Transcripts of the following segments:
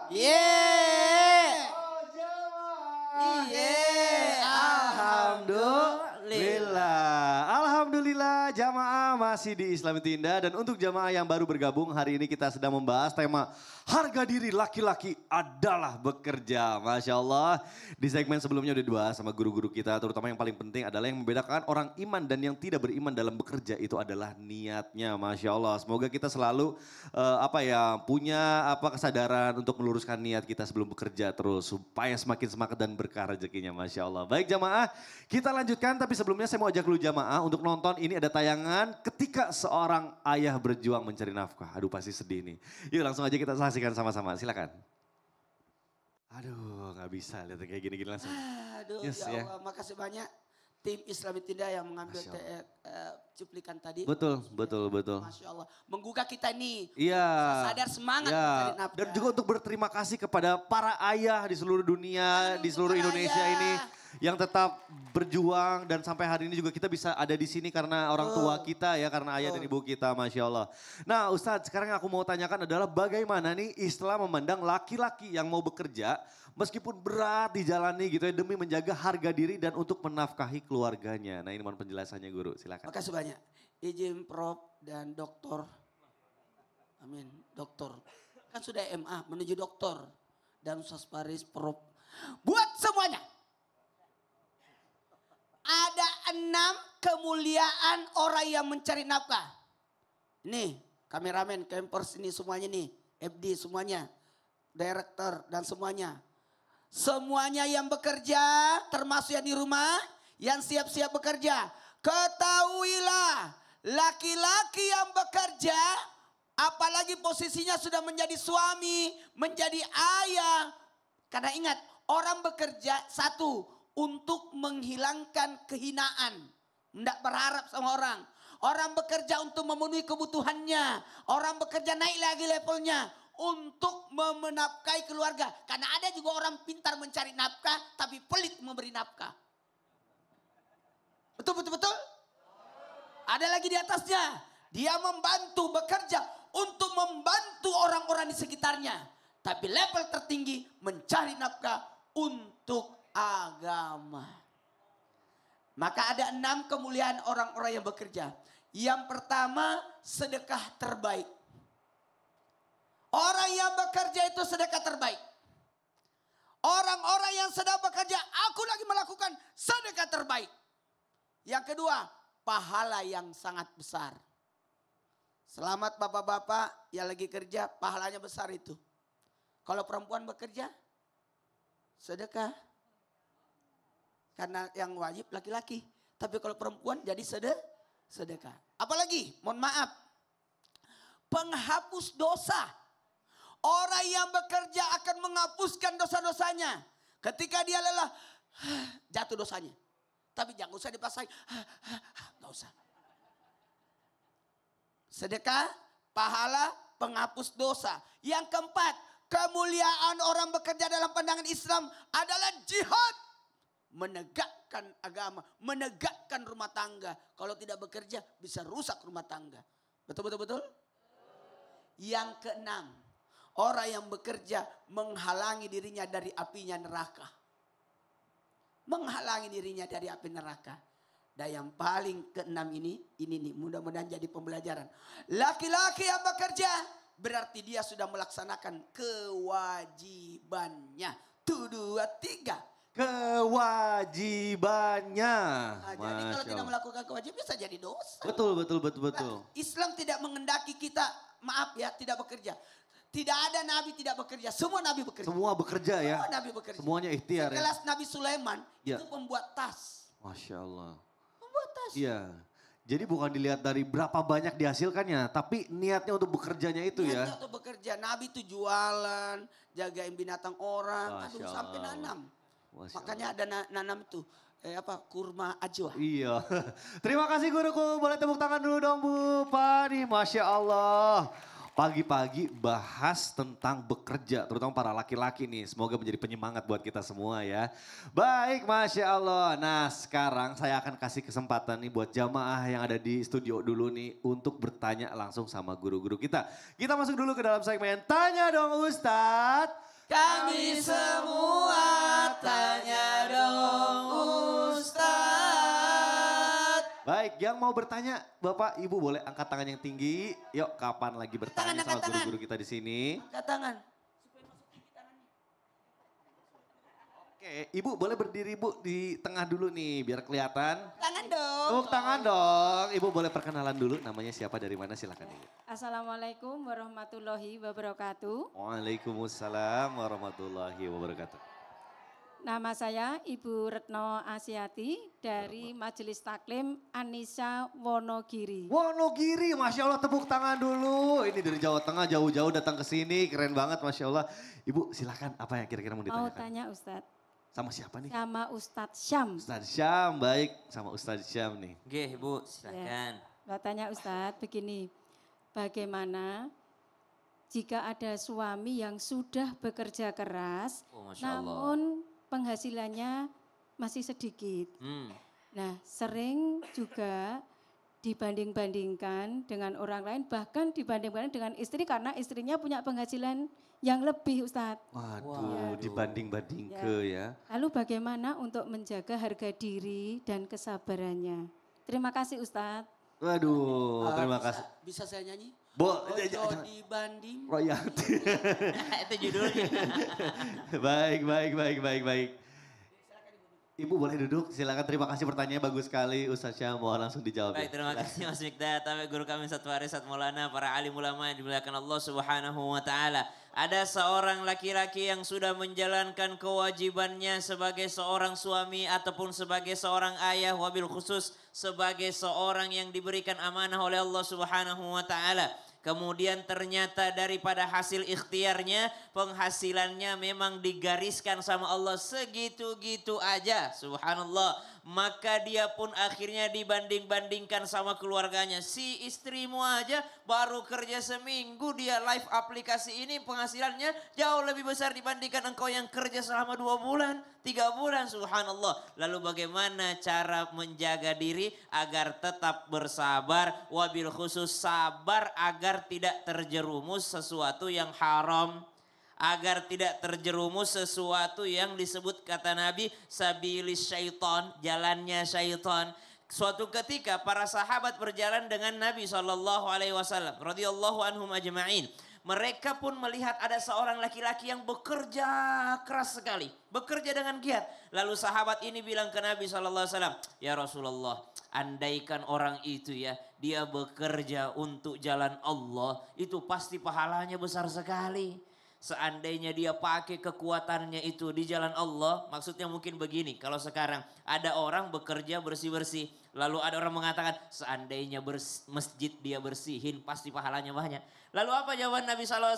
Yeay. Oh jamaah. Yeay. Alhamdulillah. Alhamdulillah jamaah masih di Islami Tinda. Dan untuk jamaah yang baru bergabung hari ini kita sedang membahas tema harga diri laki-laki adalah bekerja. Masya Allah. Di segmen sebelumnya udah dibahas sama guru-guru kita. Terutama yang paling penting adalah yang membedakan orang iman dan yang tidak beriman dalam bekerja itu adalah niatnya. Masya Allah. Semoga kita selalu punya kesadaran untuk meluruskan niat kita sebelum bekerja terus. Supaya semakin semangat dan berkah rezekinya. Masya Allah. Baik jamaah kita lanjutkan. Tapi sebelumnya saya mau ajak dulu jamaah untuk nonton. Ini ada tayangan ketika seorang ayah berjuang mencari nafkah. Aduh pasti sedih nih. Yuk langsung aja kita saksikan sama-sama, silakan. Aduh gak bisa lihat kayak gini-gini langsung. Aduh Yes, ya Allah, makasih banyak tim Islami Tinda yang mengambil cuplikan tadi. Betul. Masya Allah, menggugah kita nih. Iya. Sadar semangat Iya. mencari nafkah. Dan juga untuk berterima kasih kepada para ayah di seluruh dunia, di seluruh para Indonesia ayah. ini. Yang tetap berjuang dan sampai hari ini juga kita bisa ada di sini karena orang tua kita ya, karena ayah dan ibu kita, Masya Allah. Nah Ustadz, sekarang yang aku mau tanyakan adalah bagaimana nih Islam memandang laki-laki yang mau bekerja meskipun berat dijalani gitu ya demi menjaga harga diri dan untuk menafkahi keluarganya. Nah ini mohon penjelasannya guru, silakan. Makasih banyak. Izin Prof dan Doktor. Amin, Doktor. Kan sudah MA menuju Doktor. Dan Ustaz Faris Prof. Buat semuanya. Ada 6 kemuliaan orang yang mencari nafkah. Nih kameramen, campers ini semuanya nih. FD semuanya. Director dan semuanya. Semuanya yang bekerja termasuk yang di rumah. Yang siap-siap bekerja. Ketahuilah laki-laki yang bekerja. Apalagi posisinya sudah menjadi suami. Menjadi ayah. Karena ingat orang bekerja satu. Untuk menghilangkan kehinaan. Tidak berharap sama orang. Orang bekerja untuk memenuhi kebutuhannya. Orang bekerja naik lagi levelnya. Untuk menafkahi keluarga. Karena ada juga orang pintar mencari nafkah. Tapi pelit memberi nafkah. Betul? Ada lagi di atasnya. Dia membantu bekerja. Untuk membantu orang-orang di sekitarnya. Tapi level tertinggi mencari nafkah untuk agama. Maka ada 6 kemuliaan orang-orang yang bekerja. Yang pertama sedekah terbaik. Orang yang bekerja itu sedekah terbaik. Orang-orang yang sedang bekerja, aku lagi melakukan sedekah terbaik. Yang kedua, pahala yang sangat besar. Selamat bapak-bapak yang lagi kerja, pahalanya besar itu. Kalau perempuan bekerja, sedekah. Karena yang wajib laki-laki. Tapi kalau perempuan jadi sedekah. Apalagi, mohon maaf. Penghapus dosa. Orang yang bekerja akan menghapuskan dosa-dosanya. Ketika dia lelah, jatuh dosanya. Tapi jangan usah dipasang. Gak usah. Sedekah, pahala, penghapus dosa. Yang keempat, kemuliaan orang bekerja dalam pandangan Islam adalah jihad. Menegakkan agama, menegakkan rumah tangga. Kalau tidak bekerja bisa rusak rumah tangga. Betul? Yang keenam, orang yang bekerja menghalangi dirinya dari apinya neraka. Menghalangi dirinya dari api neraka. Dan yang paling keenam ini nih mudah-mudahan jadi pembelajaran. Laki-laki yang bekerja berarti dia sudah melaksanakan kewajibannya. 1, 2, 3. Kewajibannya. Nah, jadi kalau tidak melakukan kewajiban bisa jadi dosa. Betul. Nah, Islam tidak mengendaki kita, maaf ya, tidak bekerja. Tidak ada nabi tidak bekerja, semua nabi bekerja. Semua bekerja ya. Semua nabi bekerja. Semuanya ikhtiar ya. Sekelas Nabi Sulaiman Ya. itu membuat tas. Masya Allah. Membuat tas. Iya. Jadi bukan dilihat dari berapa banyak dihasilkannya, tapi niatnya untuk bekerjanya itu Niatnya ya. untuk bekerja. Nabi itu jualan, jagain binatang orang, Masya sampai Allah. nanam. Masya Makanya ada nanam tuh kurma ajwa. Iya. Terima kasih guruku. Boleh tepuk tangan dulu dong Bu Pani. Masya Allah. Pagi-pagi bahas tentang bekerja, terutama para laki-laki nih. Semoga menjadi penyemangat buat kita semua ya. Baik, Masya Allah. Nah sekarang saya akan kasih kesempatan nih buat jamaah yang ada di studio dulu nih untuk bertanya langsung sama guru-guru kita. Kita masuk dulu ke dalam segmen Tanya Dong Ustadz. Kami semua tanya dong Ustadz. Baik, yang mau bertanya, Bapak, Ibu boleh angkat tangan yang tinggi. Yuk, kapan lagi bertanya sama guru-guru kita di sini? Angkat tangan. Oke, Ibu boleh berdiri Bu di tengah dulu nih, biar kelihatan. Tangan dong. Tepuk tangan dong. Ibu boleh perkenalan dulu, namanya siapa, dari mana, silakan Ibu. Assalamualaikum warahmatullahi wabarakatuh. Waalaikumsalam warahmatullahi wabarakatuh. Nama saya Ibu Retno Asyati dari Majelis Taklim Anissa Wonogiri. Wonogiri, Masya Allah, tepuk tangan dulu. Ini dari Jawa Tengah, jauh-jauh datang ke sini, keren banget Masya Allah. Ibu silakan, apa yang kira-kira mau Mau ditanyakan? tanya Ustadz, Sama siapa nih? sama Ustadz Syam. Ustadz Syam, baik, sama Ustadz Syam nih. Oke Bu, silakan. Mau tanya Ustadz begini, bagaimana jika ada suami yang sudah bekerja keras, Oh, Masya Allah. namun penghasilannya masih sedikit. Nah, sering juga dibanding-bandingkan dengan orang lain, bahkan dibanding-bandingkan dengan istri karena istrinya punya penghasilan yang lebih, Ustadz. Waduh, dibanding-banding Ya. ke ya. Lalu bagaimana untuk menjaga harga diri dan kesabarannya? Terima kasih Ustadz. Waduh, terima kasih. Bisa saya nyanyi? Bo, Ojo dibanding. royalti. Itu judulnya. baik. Ibu boleh duduk, silakan. Terima kasih pertanyaannya, bagus sekali. Ustaz Syam, mohon langsung dijawab. Baik, terima kasih Mas Mikdad. Tapi guru kami Satu Waris Sat Maulana, para alim ulama yang dimuliakan Allah Subhanahu wa taala. Ada seorang laki-laki yang sudah menjalankan kewajibannya sebagai seorang suami ataupun sebagai seorang ayah, wabil khusus sebagai seorang yang diberikan amanah oleh Allah Subhanahu wa taala. Kemudian ternyata daripada hasil ikhtiarnya, penghasilannya memang digariskan sama Allah segitu-gitu aja. Subhanallah. Maka dia pun akhirnya dibanding-bandingkan sama keluarganya. Si istrimu aja baru kerja seminggu, dia live aplikasi ini penghasilannya jauh lebih besar dibandingkan engkau yang kerja selama 2 bulan, 3 bulan. Subhanallah. Lalu bagaimana cara menjaga diri agar tetap bersabar, wabil khusus sabar agar tidak terjerumus sesuatu yang haram, agar tidak terjerumus sesuatu yang disebut kata Nabi sabilis syaitan, jalannya syaitan. Suatu ketika para sahabat berjalan dengan Nabi SAW radhiyallahu anhum ajma'in. Mereka pun melihat ada seorang laki-laki yang bekerja keras sekali, bekerja dengan giat. Lalu sahabat ini bilang ke Nabi SAW, ya Rasulullah, andaikan orang itu ya, dia bekerja untuk jalan Allah, itu pasti pahalanya besar sekali. Seandainya dia pakai kekuatannya itu di jalan Allah, maksudnya mungkin begini, kalau sekarang ada orang bekerja bersih-bersih, lalu ada orang mengatakan seandainya masjid dia bersihin pasti pahalanya banyak. Lalu apa jawaban Nabi SAW?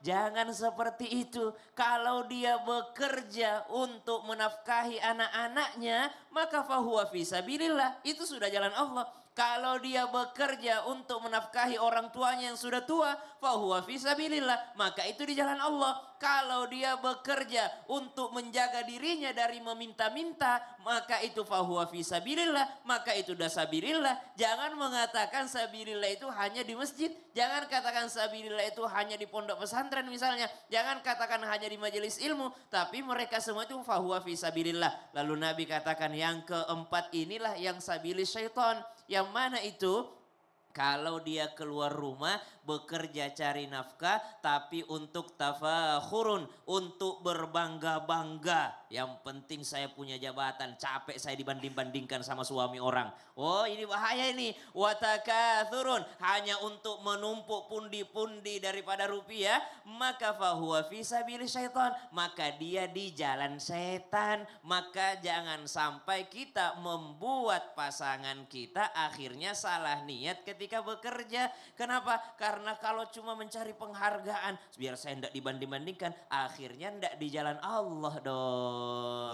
Jangan seperti itu. Kalau dia bekerja untuk menafkahi anak-anaknya, maka fahuwa fisabilillah, itu sudah jalan Allah. Kalau dia bekerja untuk menafkahi orang tuanya yang sudah tua, fahuwa fisabilillah, maka itu di jalan Allah. Kalau dia bekerja untuk menjaga dirinya dari meminta-minta, maka itu fahuwa fisabilillah, maka itu dasabilillah. Jangan mengatakan sabilillah itu hanya di masjid, jangan katakan sabilillah itu hanya di pondok pesantren misalnya, jangan katakan hanya di majelis ilmu, tapi mereka semua itu fahuwa fisabilillah. Lalu Nabi katakan yang keempat inilah yang sabilis syaitan. Yang mana itu? Kalau dia keluar rumah bekerja cari nafkah tapi untuk tafakhurun, untuk berbangga-bangga. Yang penting saya punya jabatan, capek saya dibanding-bandingkan sama suami orang. Oh ini bahaya ini. Watakathurun, hanya untuk menumpuk pundi-pundi daripada rupiah. Maka fahuwa fisabilis syaitan, maka dia di jalan setan. Maka jangan sampai kita membuat pasangan kita akhirnya salah niat ketika bekerja. Kenapa? Karena kalau cuma mencari penghargaan, biar saya tidak dibanding-bandingkan, akhirnya tidak di jalan Allah dong.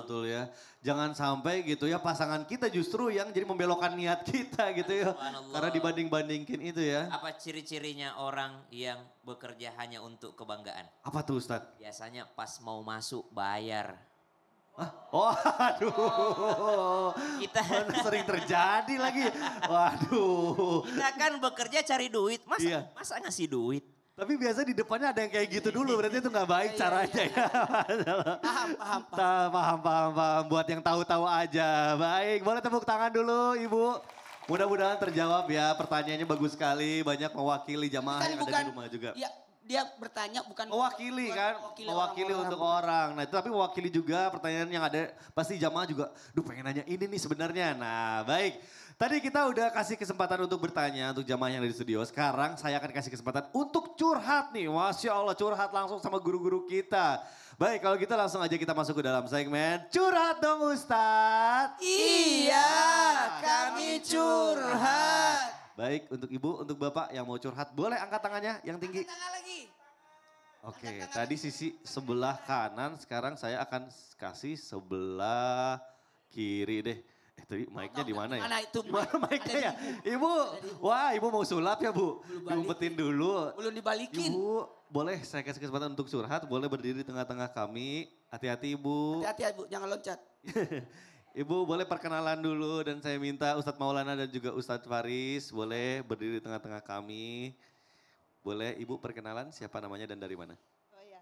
Betul ya. Jangan sampai gitu ya pasangan kita justru yang jadi membelokkan niat kita gitu ya. Subhanallah. Karena dibanding-bandingkin itu ya. Apa ciri-cirinya orang yang bekerja hanya untuk kebanggaan? Apa tuh Ustadz? Biasanya pas mau masuk bayar. Oh aduh. Kita Mana sering terjadi lagi. Waduh. kita kan bekerja cari duit, Iya. masa ngasih duit? Tapi biasa di depannya ada yang kayak gitu dulu, berarti itu nggak baik caranya ya. Paham. Buat yang tahu-tahu aja. Baik, boleh tepuk tangan dulu Ibu. Mudah-mudahan terjawab ya, pertanyaannya bagus sekali, banyak mewakili jamaah yang ada di rumah juga. Ya, dia bertanya bukan Mewakili kan, mewakili untuk orang. Nah itu tapi mewakili juga pertanyaan yang ada, pasti jamaah juga, duh pengen nanya ini nih sebenarnya. Nah baik, tadi kita udah kasih kesempatan untuk bertanya untuk jamaah yang ada di studio. Sekarang saya akan kasih kesempatan untuk curhat nih. Masya Allah curhat langsung sama guru-guru kita. Baik kalau gitu langsung aja kita masuk ke dalam segmen Curhat Dong Ustadz. Iya, kami curhat. Baik untuk ibu, untuk bapak yang mau curhat boleh angkat tangannya yang tinggi. Tangan lagi. Oke, tadi sisi sebelah kanan, sekarang saya akan kasih sebelah kiri deh. Tadi mic-nya di mana ya? Mana itu? Mana mic-nya ya? Ibu, wah ibu mau sulap ya Bu? Diumpetin dulu. Belum dibalikin. Ibu, boleh saya kasih kesempatan untuk curhat, boleh berdiri di tengah-tengah kami. Hati-hati Ibu. Hati-hati Bu, jangan loncat. Ibu boleh perkenalan dulu dan saya minta Ustadz Maulana dan juga Ustadz Faris boleh berdiri di tengah-tengah kami. Boleh Ibu perkenalan siapa namanya dan dari mana? Oh ya.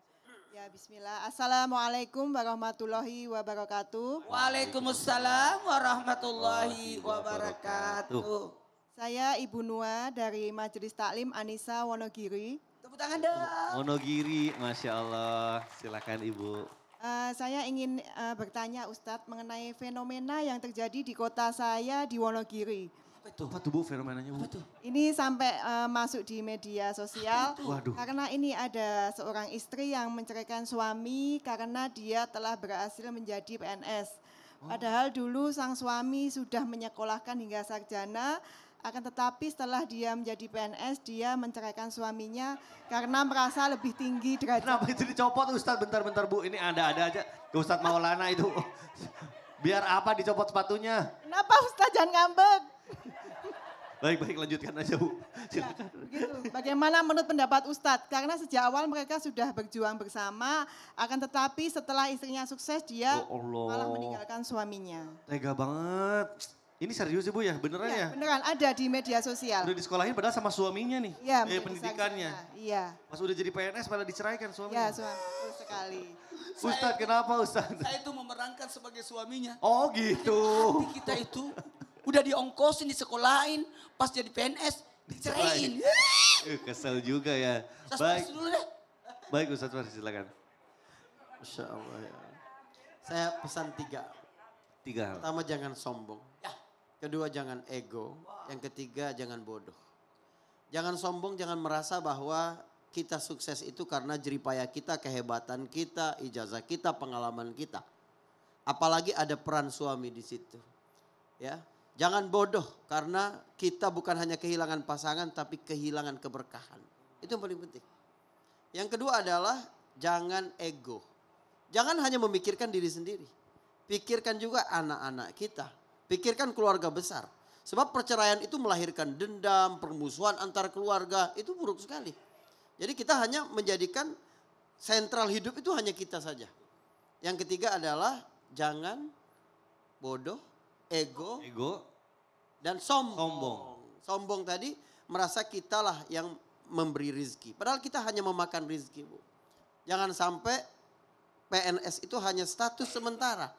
Ya bismillah. Assalamualaikum warahmatullahi wabarakatuh. Waalaikumsalam warahmatullahi wabarakatuh. Saya Ibu Nua dari Majelis Taklim Anissa Wonogiri. Tepuk tangan dong. Wonogiri, Masya Allah. Silakan Ibu. Saya ingin bertanya Ustadz mengenai fenomena yang terjadi di kota saya di Wonogiri. Apa tuh Bu fenomenanya Bu? Ini sampai masuk di media sosial. Waduh. Karena ini ada seorang istri yang menceraikan suami karena dia telah berhasil menjadi PNS. Padahal dulu sang suami sudah menyekolahkan hingga sarjana, akan tetapi setelah dia menjadi PNS dia menceraikan suaminya karena merasa lebih tinggi derajat. Kenapa itu dicopot Ustadz? Bentar-bentar Bu, ini ada aja ke Ustadz Maulana itu. Biar apa dicopot sepatunya? Kenapa Ustadz jangan ngambek? Baik lanjutkan aja Bu. Ya, begitu. Bagaimana menurut pendapat Ustadz? Karena sejak awal mereka sudah berjuang bersama, akan tetapi setelah istrinya sukses dia malah meninggalkan suaminya. Tega banget. Ini serius Ibu ya? Beneran ya? Beneran ada di media sosial. Udah disekolahin padahal sama suaminya nih. Iya, pendidikannya. Iya. Pas udah jadi PNS malah diceraikan suaminya. Iya, betul sekali. Ustadz kenapa Ustadz? Saya itu memerankan sebagai suaminya. Oh gitu. Hati kita itu udah diongkosin, disekolahin, pas jadi PNS diceraiin. Kesel juga ya. Baik. Dulu deh. Baik Ustadz Faris silakan. Masya Allah ya. Saya pesan 3. 3 hal. Pertama jangan sombong. Ya. Kedua jangan ego. Yang ketiga jangan bodoh. Jangan sombong, jangan merasa bahwa kita sukses itu karena jeripaya kita, kehebatan kita, ijazah kita, pengalaman kita. Apalagi ada peran suami di situ. Ya. Jangan bodoh karena kita bukan hanya kehilangan pasangan tapi kehilangan keberkahan. Itu yang paling penting. Yang kedua adalah jangan ego. Jangan hanya memikirkan diri sendiri. Pikirkan juga anak-anak kita. Pikirkan keluarga besar. Sebab perceraian itu melahirkan dendam, permusuhan antar keluarga. Itu buruk sekali. Jadi kita hanya menjadikan sentral hidup itu hanya kita saja. Yang ketiga adalah jangan bodoh, ego, dan sombong. Sombong tadi merasa kitalah yang memberi rizki. Padahal kita hanya memakan rizki Bu. Jangan sampai PNS itu hanya status sementara.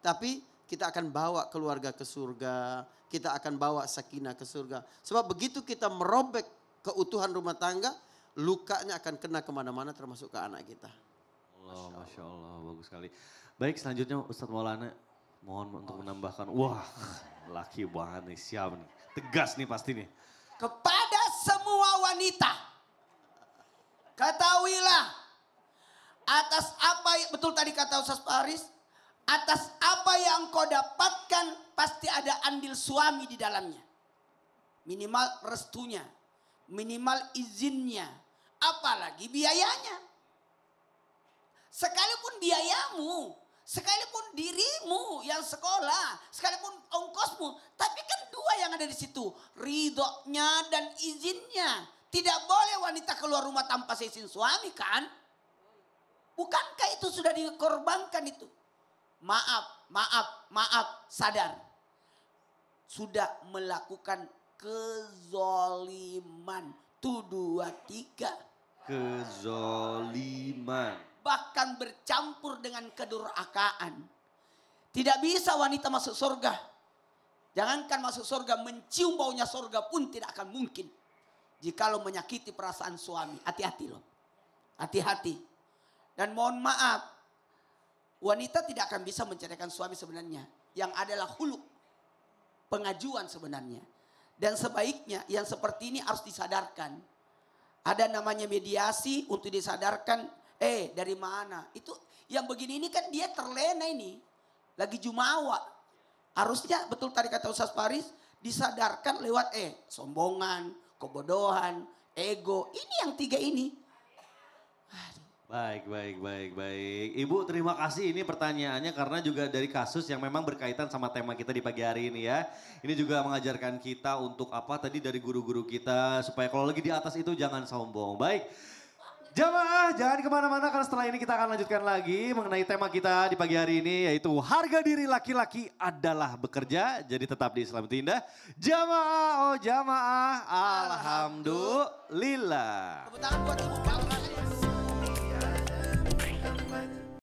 Tapi kita akan bawa keluarga ke surga. Kita akan bawa sakinah ke surga. Sebab begitu kita merobek keutuhan rumah tangga, lukanya akan kena kemana-mana termasuk ke anak kita. Masya Allah, bagus sekali. Baik selanjutnya Ustadz Maulana, mohon untuk menambahkan. Wah laki banget nih, siap nih. Tegas nih pasti nih. Kepada semua wanita, ketahuilah atas apa, betul tadi kata Ustaz Faris, atas apa yang kau dapatkan pasti ada andil suami di dalamnya. Minimal restunya, minimal izinnya, apalagi biayanya. Sekalipun biayamu, sekalipun dirimu yang sekolah, sekalipun ongkosmu, tapi kan dua yang ada di situ, ridhonya dan izinnya. Tidak boleh wanita keluar rumah tanpa seizin suami kan? Bukankah itu sudah dikorbankan itu? Maaf, sadar. Sudah melakukan kezoliman. Tuh 2, 3. kezoliman. Bahkan bercampur dengan kedurhakaan. Tidak bisa wanita masuk surga. Jangankan masuk surga, mencium baunya surga pun tidak akan mungkin. Jikalau menyakiti perasaan suami. Hati-hati loh. Hati-hati. Dan mohon maaf, wanita tidak akan bisa menceraikan suami sebenarnya. Yang adalah hulu. Pengajuan sebenarnya. Dan sebaiknya yang seperti ini harus disadarkan. Ada namanya mediasi untuk disadarkan. Dari mana? Itu yang begini ini kan dia terlena ini. Lagi jumawa. Harusnya betul tadi kata Ustaz Faris. Disadarkan lewat sombongan, kebodohan, ego. Ini yang tiga ini. Baik. Ibu terima kasih ini pertanyaannya karena juga dari kasus yang memang berkaitan sama tema kita di pagi hari ini ya. Ini juga mengajarkan kita untuk apa tadi dari guru-guru kita supaya kalau lagi di atas itu jangan sombong. Baik. Jamaah jangan kemana-mana karena setelah ini kita akan lanjutkan lagi mengenai tema kita di pagi hari ini yaitu harga diri laki-laki adalah bekerja. Jadi tetap di Islam Indah. Jamaah, jamaah, alhamdulillah. Tepuk tangan buat ibu.